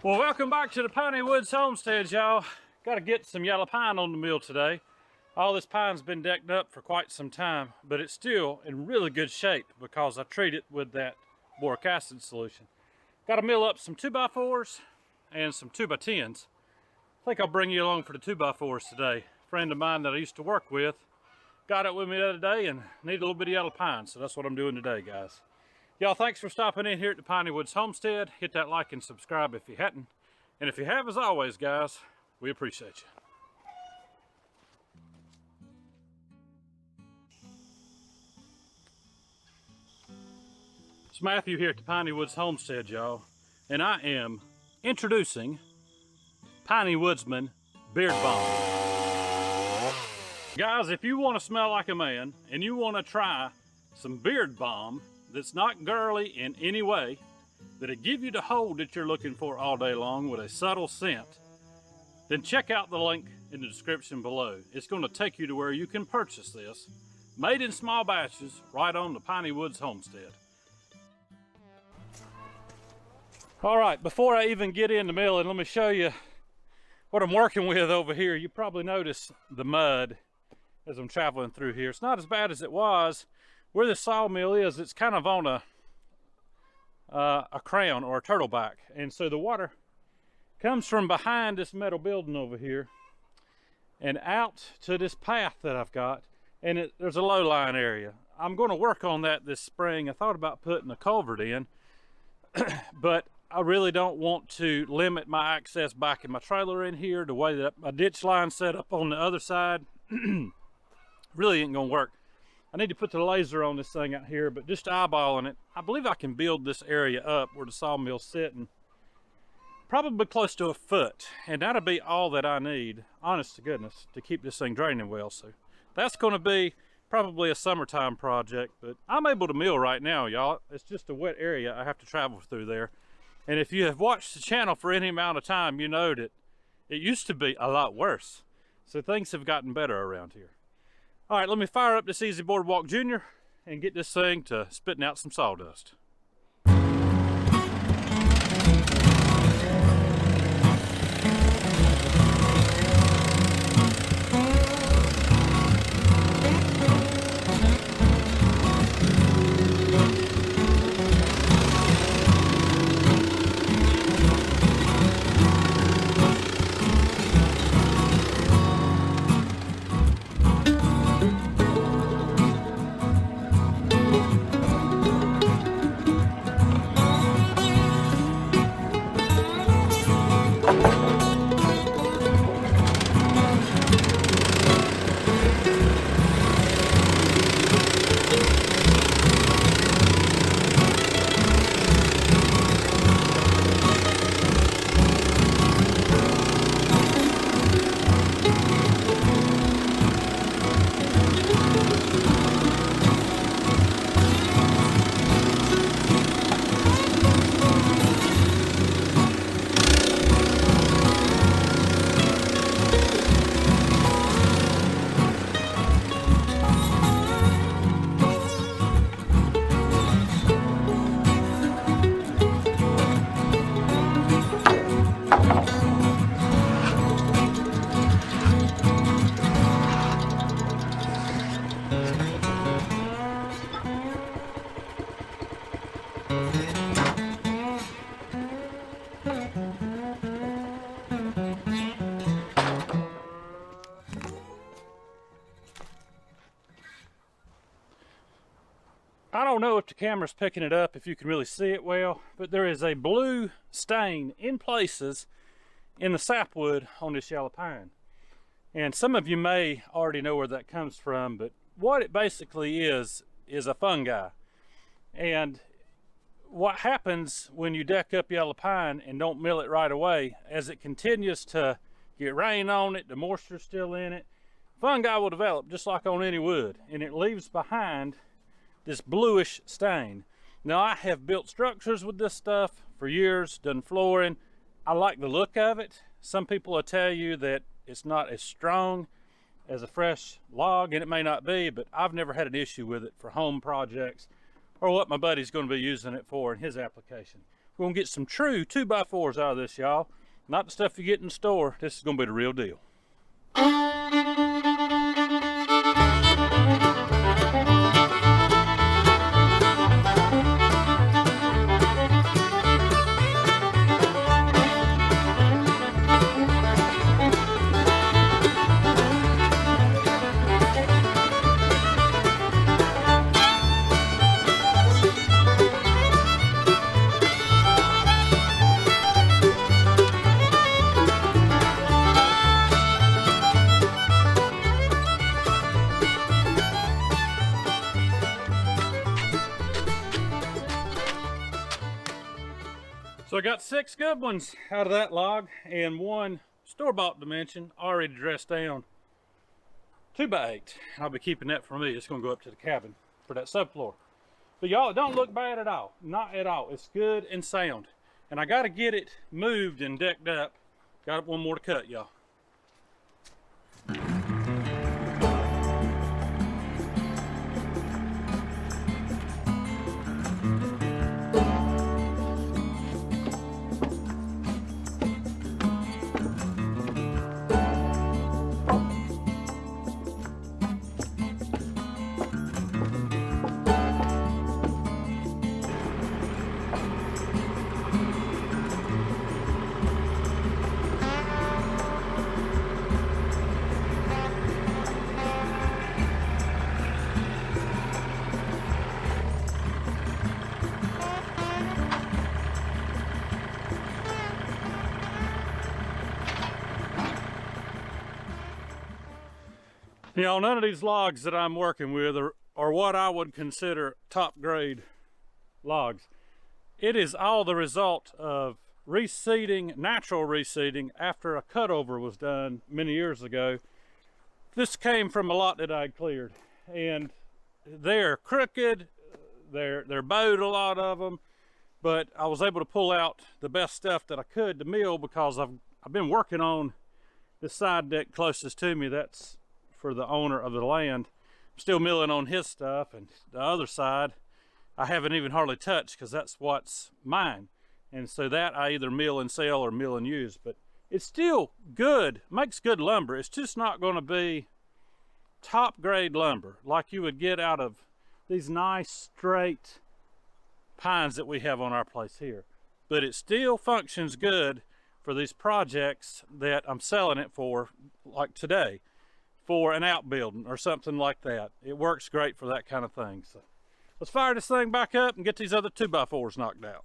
Well, welcome back to the Piney Woods Homestead, y'all. Got to get some yellow pine on the mill today. All this pine's been decked up for quite some time, but it's still in really good shape because I treat it with that boric acid solution. Got to mill up some 2x4's and some 2x10's. I think I'll bring you along for the 2x4's today. A friend of mine that I used to work with got it with me the other day and needed a little bit of yellow pine, so that's what I'm doing today, guys. Y'all, thanks for stopping in here at the Piney Woods Homestead. Hit that like and subscribe if you hadn't. And if you have, as always, guys, we appreciate you. It's Matthew here at the Piney Woods Homestead, y'all. And I am introducing Piney Woodsman Beard Balm. Guys, if you want to smell like a man and you want to try some beard balm that's not girly in any way, that'll give you the hold that you're looking for all day long with a subtle scent, then check out the link in the description below. It's going to take you to where you can purchase this, made in small batches, right on the Piney Woods Homestead. All right, before I even get in the mill, and let me show you what I'm working with over here. You probably notice the mud as I'm traveling through here. It's not as bad as it was. Where the sawmill is, it's kind of on a crown or a turtleback, and so the water comes from behind this metal building over here and out to this path that I've got, and there's a low line area. I'm going to work on that this spring. I thought about putting a culvert in, but I really don't want to limit my access back in my trailer in here. The way that my ditch line set up on the other side really ain't gonna work. I need to put the laser on this thing out here, but just eyeballing it, I believe I can build this area up where the sawmill's sitting probably close to a foot, and that'll be all that I need, honest to goodness, to keep this thing draining well. So that's going to be probably a summertime project, but I'm able to mill right now, y'all. It's just a wet area. I have to travel through there. And if you have watched the channel for any amount of time, you know that it used to be a lot worse. So things have gotten better around here. All right, let me fire up this EZ Boardwalk Jr. and get this thing to spitting out some sawdust. I don't know if the camera's picking it up, if you can really see it well, but there is a blue stain in places in the sapwood on this yellow pine. And some of you may already know where that comes from, but what it basically is a fungi. And what happens when you deck up yellow pine and don't mill it right away, as it continues to get rain on it, the moisture's still in it, fungi will develop just like on any wood, and it leaves behind this bluish stain. Now, I have built structures with this stuff for years, done flooring. I like the look of it. Some people will tell you that it's not as strong as a fresh log, and it may not be, but I've never had an issue with it for home projects or what my buddy's going to be using it for in his application. We're gonna get some true 2x4s out of this, y'all. Not the stuff you get in the store. This is gonna be the real deal. So I got 6 good ones out of that log and 1 store-bought dimension already dressed down 2x8. I'll be keeping that for me. It's gonna go up to the cabin for that subfloor. But y'all, it don't look bad at all. Not at all. It's good and sound. And I gotta get it moved and decked up. Got 1 more to cut, y'all. You know, none of these logs that I'm working with are what I would consider top grade logs. It is all the result of reseeding, natural reseeding, after a cutover was done many years ago. This came from a lot that I'd cleared, and they're crooked, they're bowed, a lot of them, but I was able to pull out the best stuff that I could to mill because I've been working on the side deck closest to me. That's for the owner of the land. I'm still milling on his stuff, and the other side I haven't even hardly touched because that's what's mine. And so that I either mill and sell or mill and use, but it's still good, makes good lumber. It's just not going to be top grade lumber like you would get out of these nice straight pines that we have on our place here. But it still functions good for these projects that I'm selling it for, like today, for an outbuilding or something like that. It works great for that kind of thing. So let's fire this thing back up and get these other 2x4s knocked out.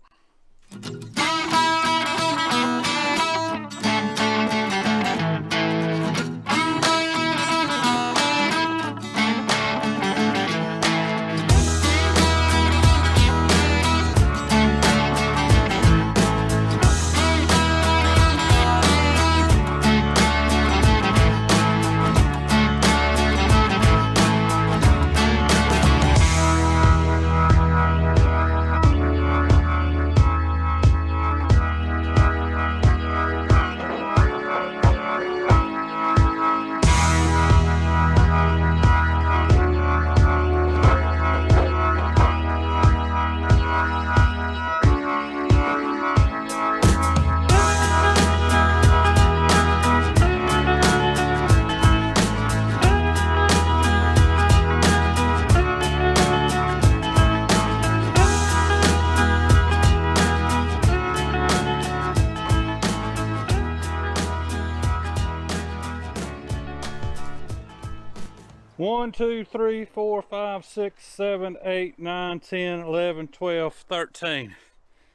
1, 2, 3, 4, 5, 6, 7, 8, 9, 10, 11, 12, 13.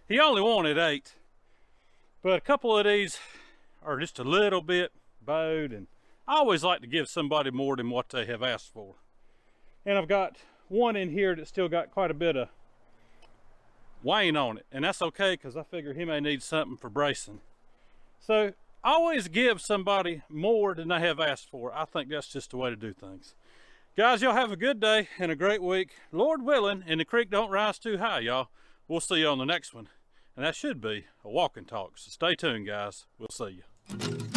He only wanted 8, but a couple of these are just a little bit bowed, and I always like to give somebody more than what they have asked for. And I've got one in here that's still got quite a bit of wane on it, and that's okay because I figure he may need something for bracing. So always give somebody more than they have asked for. I think that's just the way to do things. Guys, y'all have a good day and a great week, Lord willing, and the creek don't rise too high, y'all. We'll see you on the next one, and that should be a walk and talk. So stay tuned, guys. We'll see you.